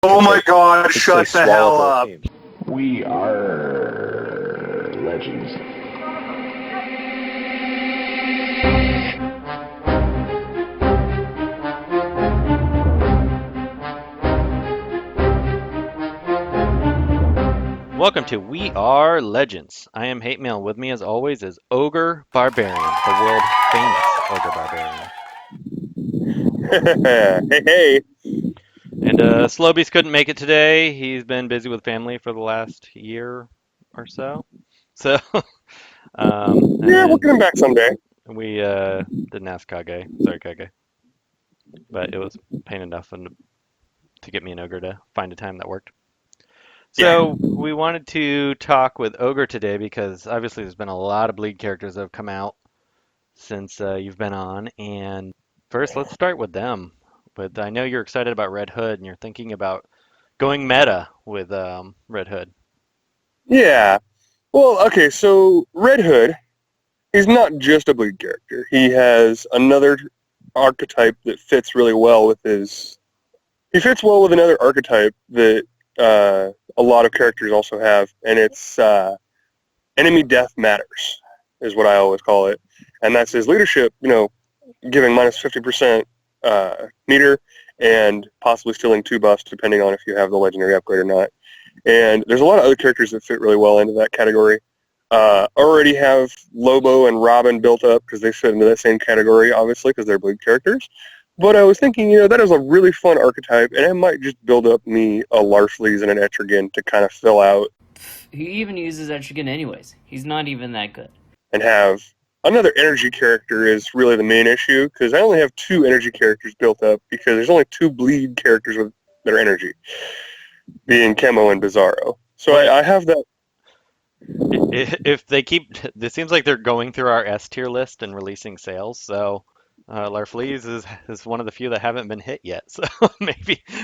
Oh my god, shut the hell up. We are legends. Welcome to We Are Legends. I am Hate Mail. With me, as always, is Ogre Barbarian, the world famous Ogre Barbarian. Hey. And Slowbeast couldn't make it today. He's been busy with family for the last year or so. So, Yeah, we'll get him back someday. we didn't ask Kage. Sorry, Kage. But it was pain enough to get me and Ogre to find a time that worked. So we wanted to talk with Ogre today because obviously there's been a lot of Bleed characters that have come out since you've been on. And first, let's start with them. But I know you're excited about Red Hood and you're thinking about going meta with Red Hood. Yeah. Well, okay, so Red Hood, he's not just a Bleed character. He has another archetype that fits really well with his... He fits well with another archetype that a lot of characters also have, and it's enemy death matters, is what I always call it. And that's his leadership, giving minus 50% meter and possibly stealing 2 buffs depending on if you have the legendary upgrade or not. And there's a lot of other characters that fit really well into that category. Already have Lobo and Robin built up because they fit into that same category, obviously, because they're Bleed characters. But I was thinking, that is a really fun archetype, and I might just build up me a Larfleeze and an Etrigan to kind of fill out. He even uses Etrigan anyways. He's not even that good. And have another energy character is really the main issue, because I only have 2 energy characters built up, because there's only 2 Bleed characters with their energy, being Chemo and Bizarro. So I have that. If they keep, it seems like they're going through our S tier list and releasing sales, so Larfleeze is one of the few that haven't been hit yet. So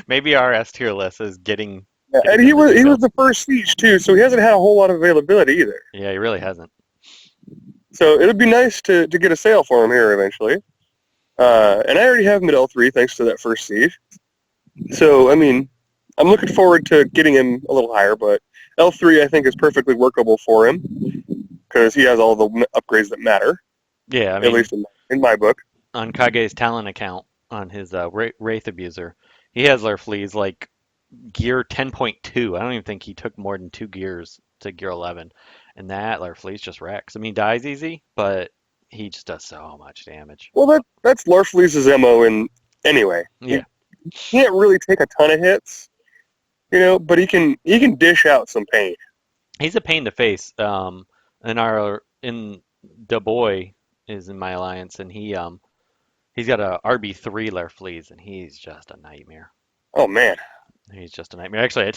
maybe our S tier list is getting. Yeah, and he was the first siege too, so he hasn't had a whole lot of availability either. Yeah, he really hasn't. So it would be nice to get a sale for him here eventually. And I already have mid L3 thanks to that first siege. So I mean, I'm looking forward to getting him a little higher, but L3 I think is perfectly workable for him because he has all the upgrades that matter. Yeah, I mean, at least in my book. On Kage's talent account, on his Wraith Abuser, he has Larfleeze like gear 10.2. I don't even think he took more than 2 gears to gear 11. And that Larfleeze just wrecks. I mean, he dies easy, but he just does so much damage. Well, that's Larfleeze's MO in anyway. Yeah. He can't really take a ton of hits, but he can dish out some pain. He's a pain to face. In the boy is in my alliance, and he's got a RB3 Larfleeze, and he's just a nightmare. Oh man. He's just a nightmare. Actually,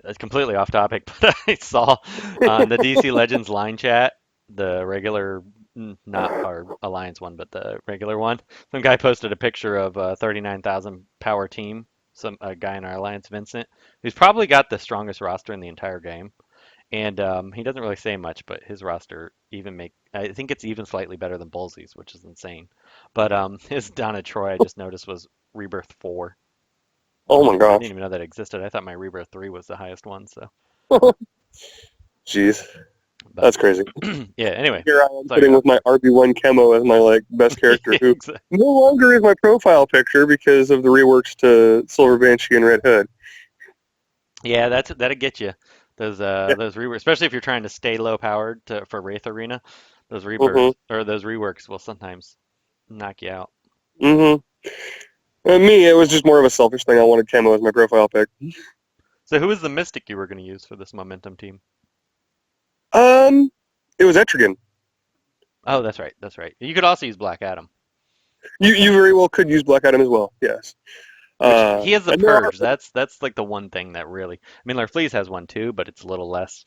it's completely off topic, but I saw on the DC Legends line chat, the regular, not our Alliance one, but the regular one, some guy posted a picture of a 39,000 power team, a guy in our Alliance, Vincent, who's probably got the strongest roster in the entire game. And he doesn't really say much, but his roster I think it's even slightly better than Bullsy's, which is insane. But his Donna Troy, I just noticed, was Rebirth 4. Oh my gosh. I didn't even know that existed. I thought my Rebirth 3 was the highest one, so. Jeez. That's crazy. Yeah, anyway. Here I am sitting with my RB1 Chemo as my best character, who no longer is my profile picture because of the reworks to Silver Banshee and Red Hood. Yeah, that'll get you. Those reworks, especially if you're trying to stay low powered for Wraith Arena, those rebirths or those reworks will sometimes knock you out. Me, it was just more of a selfish thing. I wanted Chemo as my profile pick. So who was the Mystic you were going to use for this Momentum team? It was Etrigan. Oh, that's right. You could also use Black Adam. You very well could use Black Adam as well. Yes. He has the purge. That's like the one thing that really. I mean, Larfleeze has one too, but it's a little less.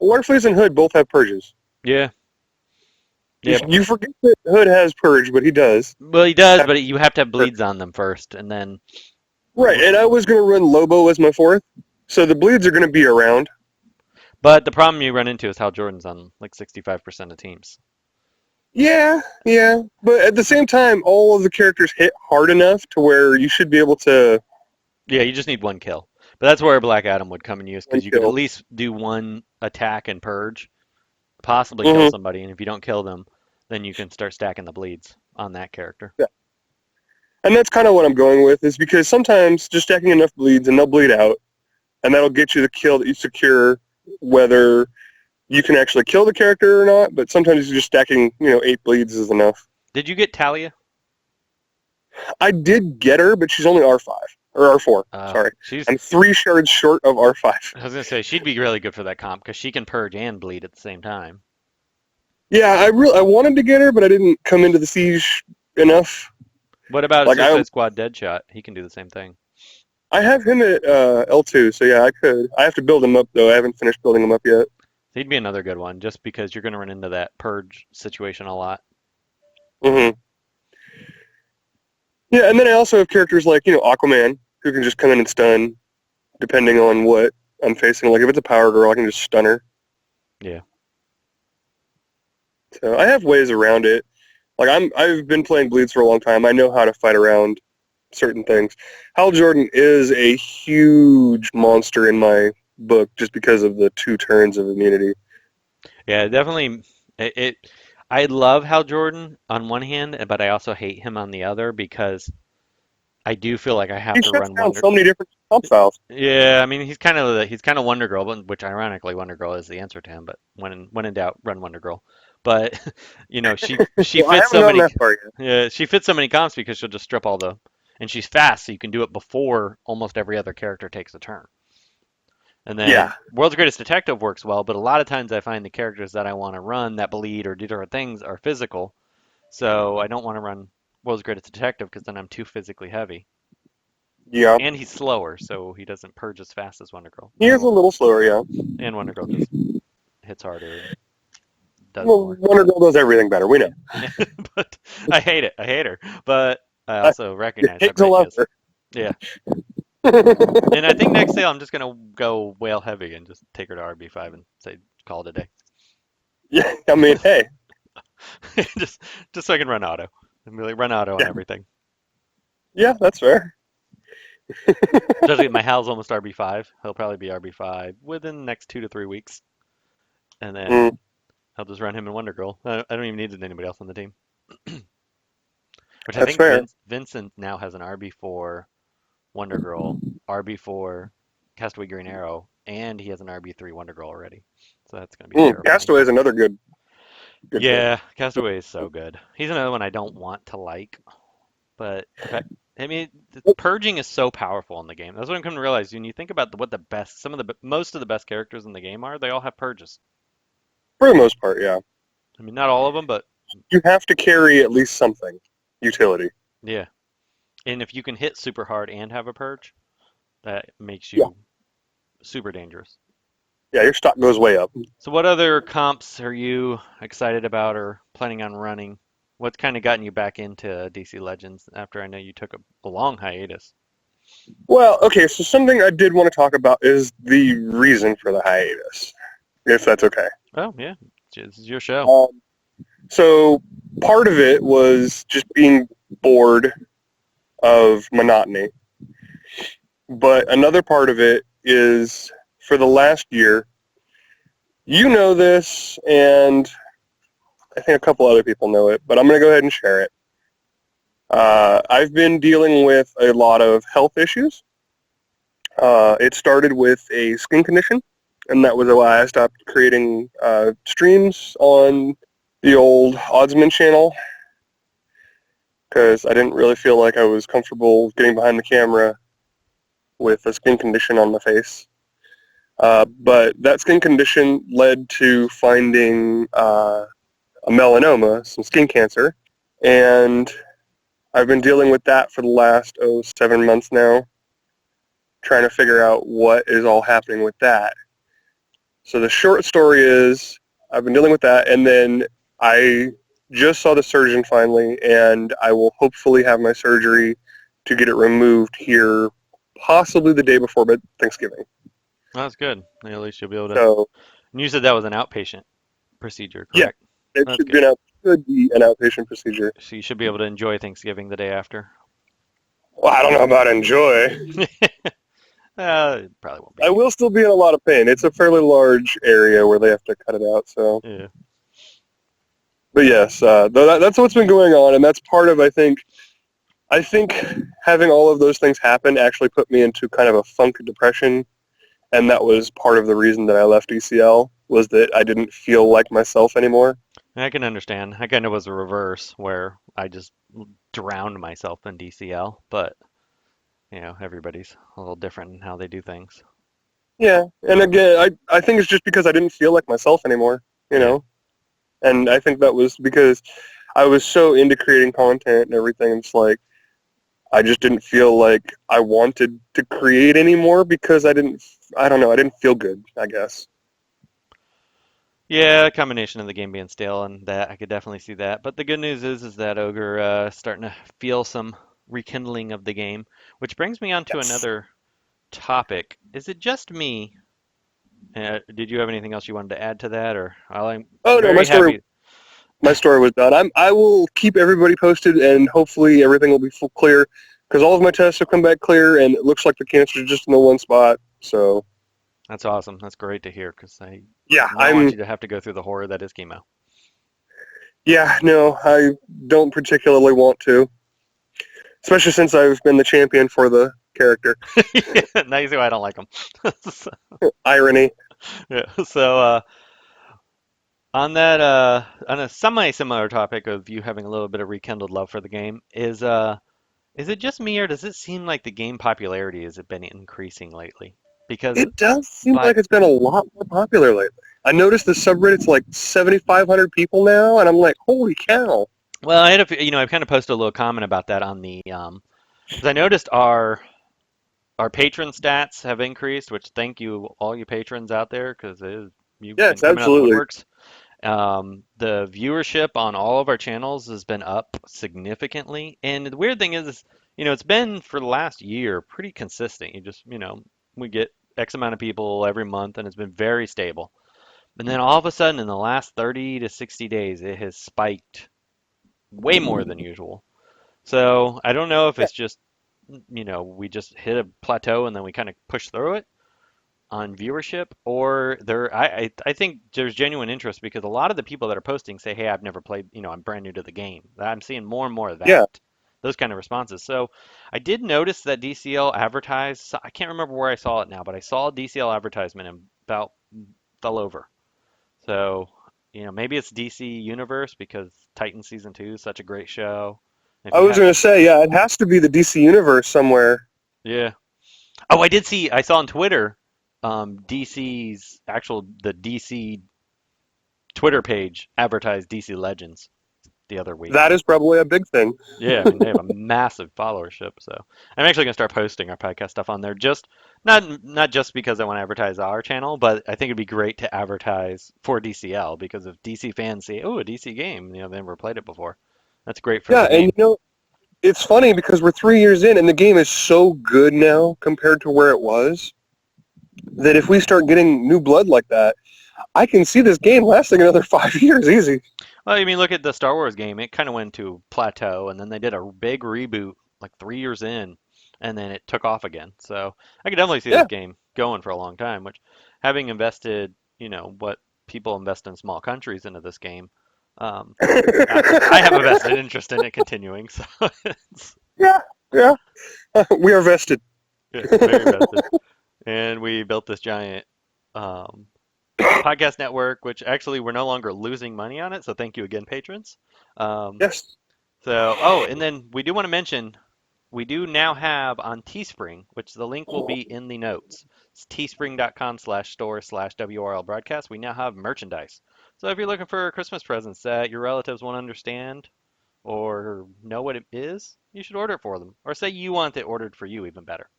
Larfleeze and Hood both have purges. Yeah. You forget that Hood has purge, but he does. Well, he does, but you have to have bleeds on them first, and then. Right, and I was going to run Lobo as my 4th, so the bleeds are going to be around. But the problem you run into is Hal Jordan's on like 65% of teams. Yeah, but at the same time, all of the characters hit hard enough to where you should be able to... Yeah, you just need 1 kill. But that's where Black Adam would come in use, because and you could at kill. least do one attack and purge, possibly kill Hmm. somebody, and if you don't kill them, then you can start stacking the bleeds on that character. Yeah. And that's kind of what I'm going with, is because sometimes just stacking enough bleeds and they'll bleed out, and that'll get you the kill that you secure, whether you can actually kill the character or not. But sometimes just stacking, 8 bleeds is enough. Did you get Talia? I did get her, but she's only R5 or R4. Sorry, She's. I'm 3 shards short of R5. I was gonna say she'd be really good for that comp because she can purge and bleed at the same time. Yeah, I wanted to get her, but I didn't come into the siege enough. What about Like, Suicide Squad Deadshot? He can do the same thing. I have him at L2, so yeah, I could. I have to build him up though. I haven't finished building him up yet. He'd be another good one, just because you're gonna run into that purge situation a lot. Hmm. Yeah, and then I also have characters like Aquaman, who can just come in and stun, depending on what I'm facing. Like if it's a power girl, I can just stun her. Yeah. So I have ways around it. Like I've been playing bleeds for a long time. I know how to fight around certain things. Hal Jordan is a huge monster in my book just because of the 2 turns of immunity. Yeah, definitely. I love Hal Jordan on one hand, but I also hate him on the other, because I do feel like I have He to shuts run down Wonder. so many different comp styles. Yeah, I mean he's kind of Wonder Girl, which ironically Wonder Girl is the answer to him. But when in doubt, run Wonder Girl. But she Well, I fits haven't so gone many. that far yet. Yeah, she fits so many comps because she'll just strip all the, and she's fast, so you can do it before almost every other character takes a turn. And then Yeah. World's Greatest Detective works well, but a lot of times I find the characters that I want to run that bleed or do different things are physical. So I don't want to run World's Greatest Detective because then I'm too physically heavy. Yeah. And he's slower, so he doesn't purge as fast as Wonder Girl. He is a little slower, yeah. And Wonder Girl just hits harder and does Well, more. Wonder Girl does everything better. We know. But I hate it. I hate her. But I I also recognize how hate to great she love is. her. Yeah. And I think next sale I'm just gonna go whale heavy and just take her to RB5 and say call it a day. Yeah, I mean, hey. just so I can run auto. And really run auto on Yeah. everything. Yeah, that's fair. Especially my Hal's almost RB5. He'll probably be RB5 within the next 2 to 3 weeks. And then Mm, I'll just run him and Wonder Girl. I don't even need anybody else on the team. Which I that's think fair. Vincent now has an RB4 Wonder Girl, RB4 Castaway Green Arrow, and he has an RB3 Wonder Girl already. So that's going to be terrifying. Castaway is another good pick. Yeah, Castaway is so good. He's another one I don't want to like, but I mean, the purging is so powerful in the game. That's what I'm coming to realize. When you think about what the best, most of the best characters in the game are, they all have purges. For the most part, yeah. I mean, not all of them, but You have to carry at least something. Utility. yeah. And if you can hit super hard and have a purge, that makes Yeah. you super dangerous. Yeah, your stock goes way up. So what other comps are you excited about or planning on running? What's kind of gotten you back into DC Legends after I know you took a long hiatus? Well, okay, so something I did want to talk about is the reason for the hiatus, if that's okay. Oh, yeah. This is your show. So part of it was just being bored of monotony. But another part of it is for the last year, you know this, and I think a couple other people know it, but I'm going to go ahead and share it. I've been dealing with a lot of health issues. It started with a skin condition, and that was why I stopped creating streams on the old Oddsman channel, because I didn't really feel like I was comfortable getting behind the camera with a skin condition on my face. But that skin condition led to finding a melanoma, some skin cancer, and I've been dealing with that for the last 7 months now, trying to figure out what is all happening with that. So the short story is I've been dealing with that, and then I just saw the surgeon finally, and I will hopefully have my surgery to get it removed here possibly the day before Thanksgiving. Oh, that's good. At least you'll be able to. So And you said that was an outpatient procedure, yeah, correct? it That's should be an outpatient procedure. So you should be able to enjoy Thanksgiving the day after. Well, I don't know about enjoy. It probably won't be. I will still be in a lot of pain. It's a fairly large area where they have to cut it out. So, Yeah. but yes, that's what's been going on, and that's part of I think having all of those things happen actually put me into kind of a funk depression, and that was part of the reason that I left ECL was that I didn't feel like myself anymore. I can understand. I kind of was a reverse where I just drowned myself in DCL, but everybody's a little different in how they do things. Yeah, and again, I think it's just because I didn't feel like myself anymore, you Yeah. know, and I think that was because I was so into creating content and everything. It's like I just didn't feel like I wanted to create anymore because I don't know, I didn't feel good, I guess. Yeah, a combination of the game being stale and that I could definitely see that. But the good news is that Ogre starting to feel some rekindling of the game, which brings me on to Yes. another topic. Is it just me? Did you have anything else you wanted to add to that, or I'm Oh no, very happy. my story was done. I will keep everybody posted, and hopefully everything will be full clear because all of my tests have come back clear, and it looks like the cancer is just in the one spot. So That's awesome. That's great to hear because I yeah, do not want you to have to go through the horror that is chemo. no, I don't particularly want to, especially since I've been the champion for the character. Now you see why I don't like them. So, Irony. yeah. So on a semi-similar topic of you having a little bit of rekindled love for the game, is it just me or does it seem like the game popularity has been increasing lately? Because It does seem like like it's been a lot more popular lately. I noticed the subreddit's like 7,500 people now, and I'm like, holy cow. well, I had I kind of posted a little comment about that on the because I noticed our patron stats have increased, which thank you all you patrons out there because you've been Yes, coming out the absolutely. woodworks. The viewership on all of our channels has been up significantly, and the weird thing is, it's been for the last year pretty consistent. We get X amount of people every month, and it's been very stable. And then all of a sudden, in the last 30 to 60 days, it has spiked way more than usual. So I don't know if Yeah, it's just, we just hit a plateau and then we kind of push through it on viewership, or I think there's genuine interest because a lot of the people that are posting say, "Hey, I've never played, I'm brand new to the game." I'm seeing more and more of yeah. that, those kind of responses. So I did notice that DCL advertised. I can't remember where I saw it now, but I saw a DCL advertisement and about fell over. So maybe it's DC Universe because Titan season 2 is such a great show. If I you was have, going to say, yeah, it has to be the DC Universe somewhere. yeah. Oh, I saw on Twitter, the DC Twitter page advertised DC Legends the other week. That is probably a big thing. Yeah, I mean they have a massive followership, so I'm actually gonna start posting our podcast stuff on there. Just not just because I want to advertise our channel, but I think it'd be great to advertise for DCL because if DC fans see, oh, a DC game, they never played it before. That's great for Yeah, the and game. it's funny because we're 3 years in, and the game is so good now compared to where it was that if we start getting new blood like that, I can see this game lasting another 5 years easy. Well, I mean, look at the Star Wars game. It kind of went to plateau, and then they did a big reboot like 3 years in, and then it took off again. So I could definitely see this Yeah. game going for a long time. Which, having invested, what people invest in small countries into this game, um, I have a vested interest in it continuing. So it's, Yeah, yeah. We are vested. yeah, very vested. And we built this giant um, podcast network, which actually we're no longer losing money on it. So thank you again, patrons. Um, Yes. and then we do want to mention we do now have on Teespring, which the link will be in the notes. It's teespring.com/store/WRL Broadcast. We now have merchandise. So if you're looking for Christmas presents that your relatives won't understand or know what it is, you should order it for them. Or say you want it ordered for you, even better.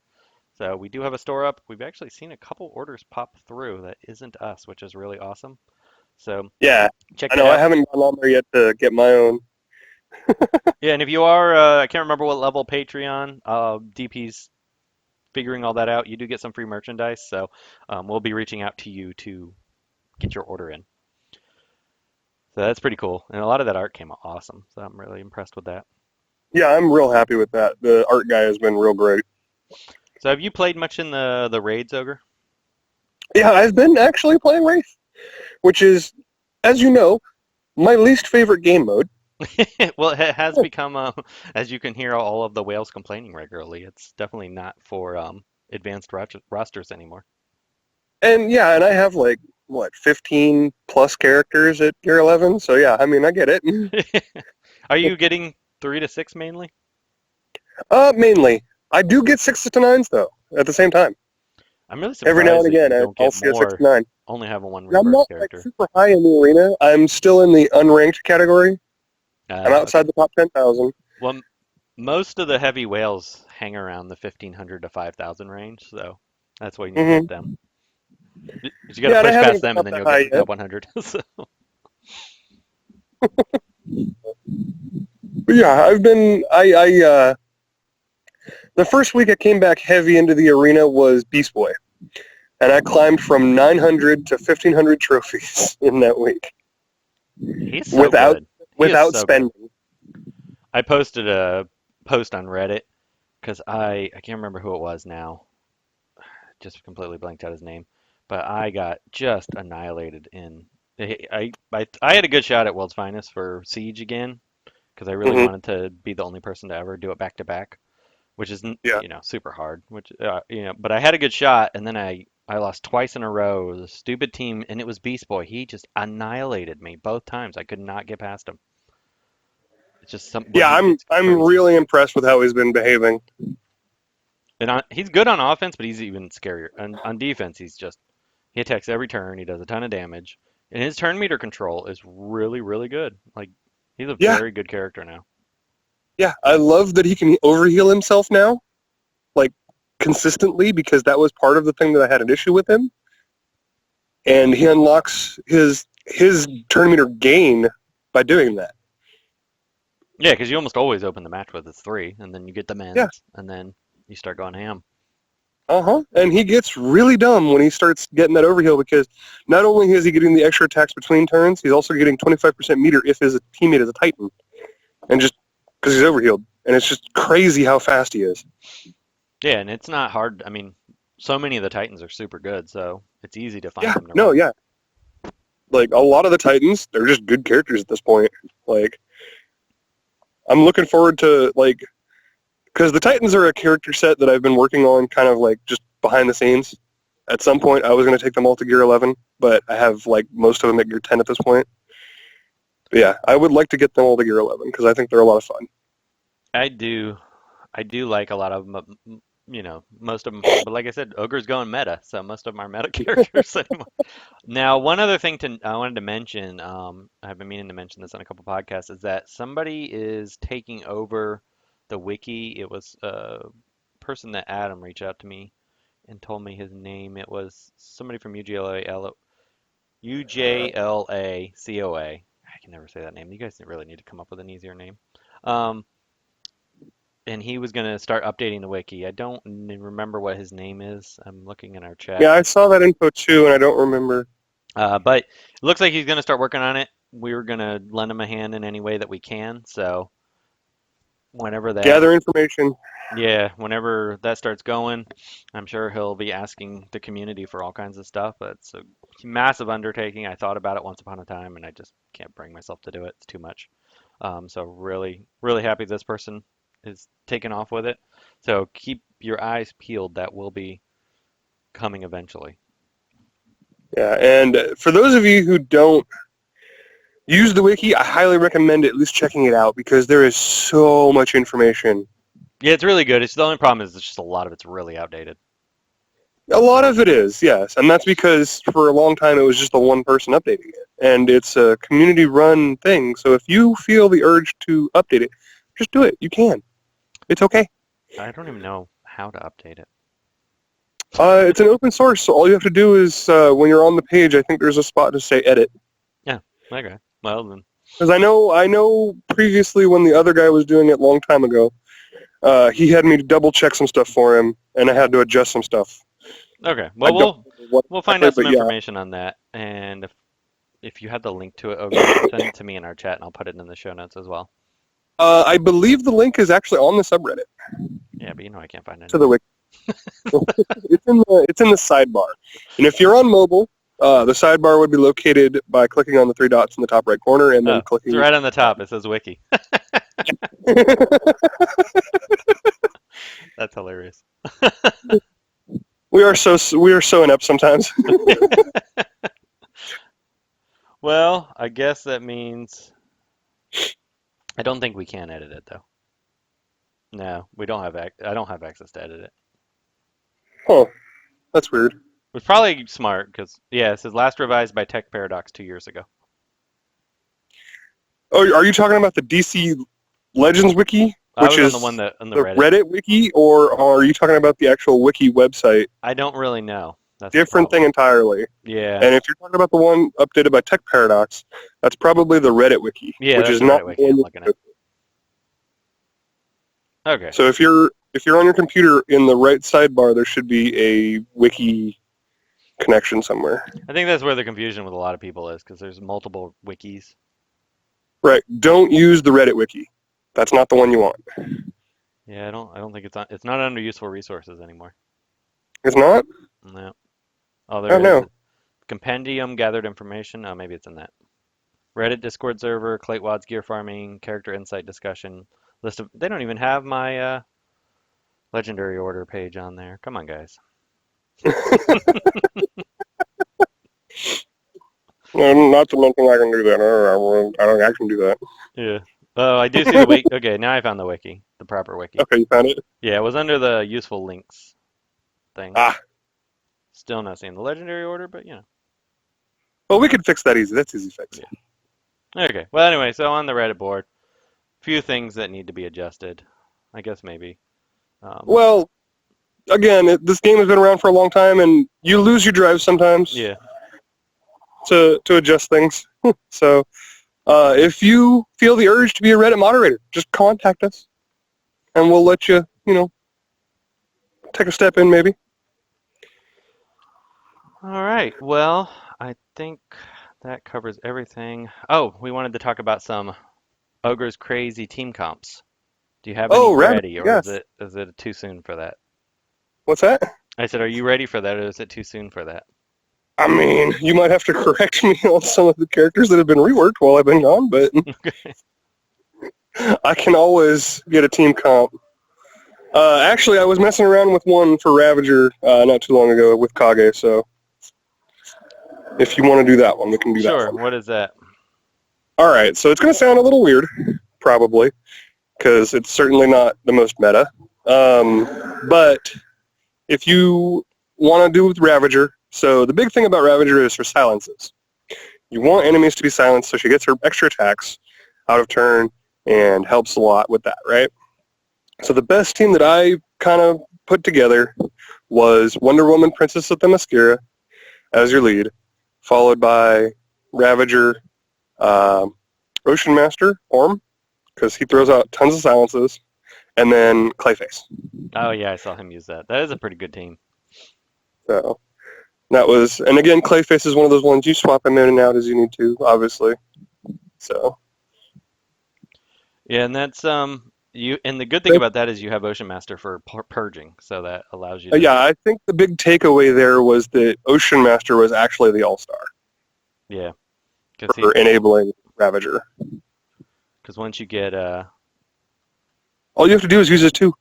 So we do have a store up. We've actually seen a couple orders pop through that isn't us, which is really awesome. So Yeah. check I that know. I out. haven't gone on there yet to get my own. Yeah, and if you are, I can't remember what level Patreon, DP's figuring all that out. You do get some free merchandise, so we'll be reaching out to you to get your order in. So that's pretty cool, and a lot of that art came out awesome. So I'm really impressed with that. Yeah, I'm real happy with that. The art guy has been real great. So have you played much in the raids, Ogre? Yeah, I've been actually playing Wraith, which is, as you know, my least favorite game mode. Well, it has become, as you can hear all of the whales complaining regularly, it's definitely not for advanced rosters anymore. And yeah, and I have like, what, 15 plus characters at Gear 11, so yeah, I mean, I get it. Are you getting 3 to 6 mainly? Mainly. I do get 6s to 9s, though, at the same time. I'm really Every now surprised and that again, you don't I'll get see a 6 more to 9. only having one And I'm rebirth not like character. super high in the arena. I'm still in the unranked category. I'm outside Okay. the top 10,000. Well, most of the heavy whales hang around the 1,500 to 5,000 range, so that's why you need to hit them. You got to Yeah, and I push haven't past gone them, and up then that you'll high get to yet. top 100. So, But yeah, I've been, the first week I came back heavy into the arena was Beast Boy. And I climbed from 900 to 1,500 trophies in that week he's so without good. He is so good. spending. I posted a post on Reddit because I can't remember who it was now. Just completely blanked out his name, but I got just annihilated in. I had a good shot at World's Finest for Siege again because I really Hmm. wanted to be the only person to ever do it back to back, which isn't Yeah. super hard. Which but I had a good shot, and then I lost twice in a row. It was a stupid team, and it was Beast Boy. He just annihilated me both times. I could not get past him. It's just when Yeah, he gets I'm crazy. really impressed with how he's been behaving. And he's good on offense, but he's even scarier. And on defense, he attacks every turn. He does a ton of damage, and his turn meter control is really, really good. Like he's a Yeah, very good character now. yeah. I love that he can overheal himself now, like consistently, because that was part of the thing that I had an issue with him. And he unlocks his turn meter gain by doing that. Yeah, because you almost always open the match with his 3, and then you get the Yeah. mends, and then you start going ham. Uh-huh. And he gets really dumb when he starts getting that overheal because not only is he getting the extra attacks between turns, he's also getting 25% meter if his teammate is a Titan. And just because he's overhealed. And it's just crazy how fast he is. Yeah, and it's not hard. I mean, so many of the Titans are super good, so it's easy to find Yeah, them to no, run. yeah. Like, a lot of the Titans, they're just good characters at this point. Like, I'm looking forward to, like, because the Titans are a character set that I've been working on kind of, like, just behind the scenes. At some point, I was going to take them all to Gear 11, but I have, like, most of them at Gear 10 at this point. But yeah, I would like to get them all to Gear 11 because I think they're a lot of fun. I do like a lot of them, but most of them. But like I said, Ogre's going meta, so most of them are meta characters anymore. Now, one other thing I wanted to mention, I've been meaning to mention this on a couple podcasts, is that somebody is taking over the wiki. It was a person that Adam reached out to me and told me his name. It was somebody from UJLACOA. I can never say that name. You guys really need to come up with an easier name. Um, and he was going to start updating the wiki. I don't remember what his name is. I'm looking in our chat. Yeah, I saw that info too, and I don't remember. But it looks like he's going to start working on it. We were going to lend him a hand in any way that we can. So whenever that, Gather information. yeah, whenever that starts going, I'm sure he'll be asking the community for all kinds of stuff. But it's a massive undertaking. I thought about it once upon a time, and I just can't bring myself to do it. It's too much. So really, really happy this person is taking off with it. So keep your eyes peeled. That will be coming eventually. Yeah, and for those of you who don't use the wiki, I highly recommend at least checking it out because there is so much information. Yeah, it's really good. It's the only problem is it's just a lot of it's really outdated. A lot of it is, yes, and that's because for a long time it was just the one person updating it, and it's a community-run thing. So if you feel the urge to update it, just do it. You can. It's okay. I don't even know how to update it. It's an open source, so all you have to do is when you're on the page, I think there's a spot to say edit. Yeah. Okay. Well then. Because I know previously when the other guy was doing it a long time ago, he had me double check some stuff for him, and I had to adjust some stuff. Okay. I Well, don't remember what we'll find out some exactly, but yeah. information on that, and if you have the link to it, Ogre, send it to me in our chat, and I'll put it in the show notes as well. I believe the link is actually on the subreddit Yeah, but I can't find it to the anywhere. wiki. It's in the sidebar, and if you're on mobile, the sidebar would be located by clicking on the three dots in the top right corner and then Oh, it's clicking. right on the top. It says Wiki. That's hilarious. we are so inept sometimes. Well, I guess that means I don't think we can edit it though. No, we don't have I don't have access to edit it. Huh? That's weird. It's probably smart because yeah, it says last revised by Tech Paradox 2 years ago. Oh, are you talking about the DC Legends wiki, I which was on is the one that on the the Reddit. Reddit wiki, or are you talking about the actual wiki website? I don't really know. That's the Different problem. thing entirely. Yeah. And if you're talking about the one updated by Tech Paradox, that's probably the Reddit wiki, Yeah, which that's is the not Reddit the wiki one I'm you- looking at. Okay. So if you're on your computer in the right sidebar, there should be a wiki connection somewhere. I think that's where the confusion with a lot of people is because there's multiple wikis. Right. Don't use the Reddit wiki. That's not the one you want. Yeah, I don't think it's not under useful resources anymore. It's not? No. Oh, Oh there it is. no. Compendium gathered information. Oh, maybe it's in that. Reddit Discord server, Claytwad's gear farming, character insight discussion, list of. They don't even have my legendary order page on there. Come on, guys. No, not to mention I can do that. I don't actually do that. Yeah. Oh, I do see the wiki. Okay, now I found the wiki, the proper wiki. Okay, you found it? Yeah, it was under the useful links thing. Ah. Still not seeing the legendary order, but you know. Well, we could fix that easy. That's easy fix. Yeah. Okay. Well, anyway, so on the Reddit board, few things that need to be adjusted. I guess maybe. Well, again, this game has been around for a long time, and you lose your drive sometimes Yeah. to adjust things. So if you feel the urge to be a Reddit moderator, just contact us, and we'll let you, take a step in maybe. All right. Well, I think that covers everything. Oh, we wanted to talk about some Ogre's crazy team comps. Do you have any Rabbit, ready, or yes. is it too soon for that? What's that? I said, are you ready for that, or is it too soon for that? I mean, you might have to correct me on some of the characters that have been reworked while I've been gone, but I can always get a team comp. Actually, I was messing around with one for Ravager not too long ago with Kage, so if you want to do that one, we can do that Sure. one. What is that? All right, so it's going to sound a little weird, probably, because it's certainly not the most meta. But if you want to do with Ravager, so the big thing about Ravager is her silences. You want enemies to be silenced so she gets her extra attacks out of turn and helps a lot with that, right? So the best team that I kind of put together was Wonder Woman, Princess of the Mascara as your lead, followed by Ravager, Ocean Master, Orm, because he throws out tons of silences, and then Clayface. Oh yeah, I saw him use that. That is a pretty good team. So that was, and again, Clayface is one of those ones you swap him in and out as you need to, obviously. So Yeah, and that's you. And the good thing about that is you have Ocean Master for purging, so that allows you to. yeah, I think the big takeaway there was that Ocean Master was actually the all-star Yeah, because for enabling Ravager. Because once you get All you have to do is use his 2,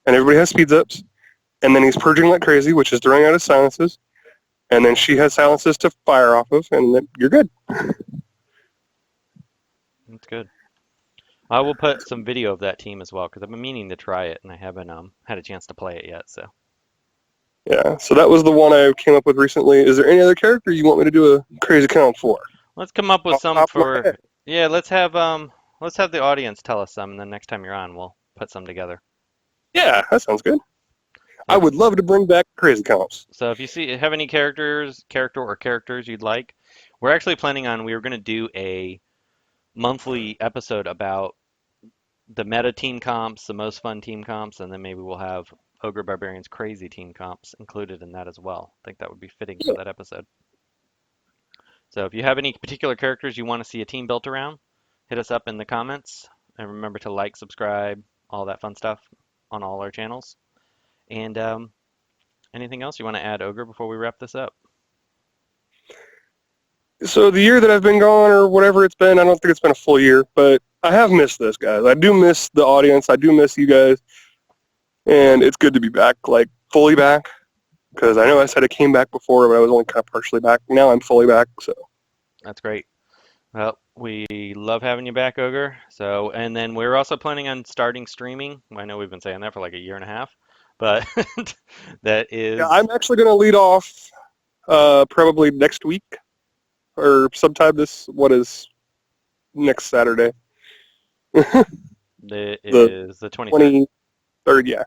and everybody has speeds ups, and then he's purging like crazy, which is throwing out his silences, and then she has silences to fire off of, and then you're good. That's good. I will put some video of that team as well because I've been meaning to try it and I haven't had a chance to play it yet. So Yeah, so that was the one I came up with recently. Is there any other character you want me to do a crazy count for? let's come up with Off the some top of my for. head. Yeah, let's have the audience tell us some, and then next time you're on, we'll put some together. Yeah, that sounds good. I would love to bring back crazy counts. So if you have any character or characters you'd like, we're actually planning on. We were going to do a monthly episode about the meta team comps, the most fun team comps, and then maybe we'll have OgreBarberian's crazy team comps included in that as well. I think that would be fitting for that episode. So if you have any particular characters you want to see a team built around, hit us up in the comments. And remember to like, subscribe, all that fun stuff on all our channels. And anything else you want to add, Ogre, before we wrap this up? So the year that I've been gone, or whatever it's been, I don't think it's been a full year, but I have missed this, guys. I do miss the audience. I do miss you guys. And it's good to be back, like fully back, because I know I said I came back before, but I was only kind of partially back. Now I'm fully back, so. That's great. Well, we love having you back, Ogre. So, and then we're also planning on starting streaming. I know we've been saying that for like a year and a half, but that is. Yeah, I'm actually going to lead off probably next week, or sometime what is next Saturday? It is the 23rd. 23rd, yeah.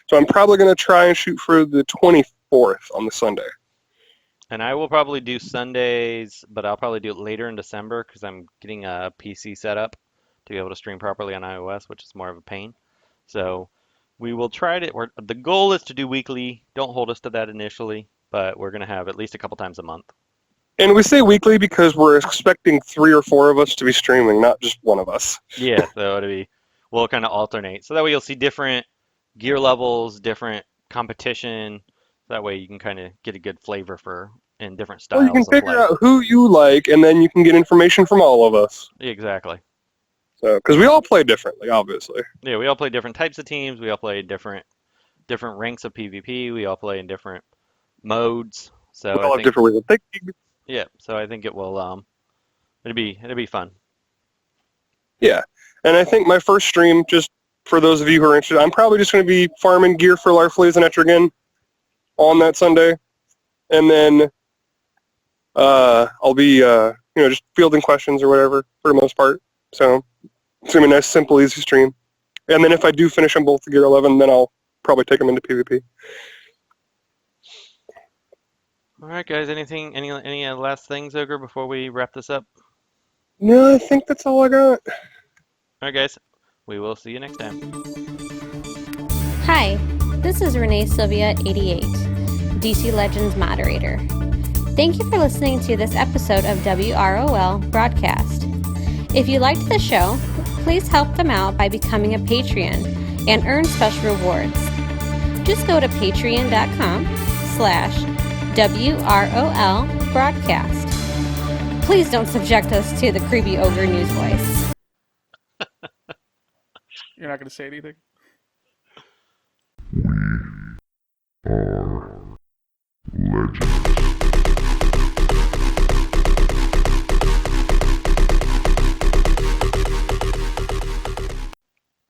So I'm probably going to try and shoot for the 24th on the Sunday. And I will probably do Sundays, but I'll probably do it later in December because I'm getting a PC set up to be able to stream properly on iOS, which is more of a pain. So we will try to, the goal is to do weekly. Don't hold us to that initially, but we're going to have at least a couple times a month. And we say weekly because we're expecting 3 or 4 of us to be streaming, not just one of us. Yeah, so we'll kind of alternate. So that way you'll see different gear levels, different competition. That way you can kind of get a good flavor in different styles Well, you can of play. figure out who you like, and then you can get information from all of us. Exactly. So, because we all play differently, obviously. Yeah, we all play different types of teams. We all play different ranks of PvP. We all play in different modes. So We all I have think, different ways of thinking. yeah. So I think it will it'll be fun. Yeah, and I think my first stream, just for those of you who are interested, I'm probably just going to be farming gear for Larfleeze and Etrigan on that Sunday, and then I'll be just fielding questions or whatever for the most part. So it's going to be a nice, simple, easy stream. And then if I do finish on both the Gear 11, then I'll probably take them into PvP. All right, guys. Any last things, Ogre, before we wrap this up? No, I think that's all I got. All right, guys. We will see you next time. Hi, this is Renee Sylvia 88, DC Legends moderator. Thank you for listening to this episode of WROL Broadcast. If you liked the show, please help them out by becoming a Patreon and earn special rewards. Just go to patreon.com/WROL Broadcast. Please don't subject us to the creepy ogre news voice. You're not going to say anything? We are legends.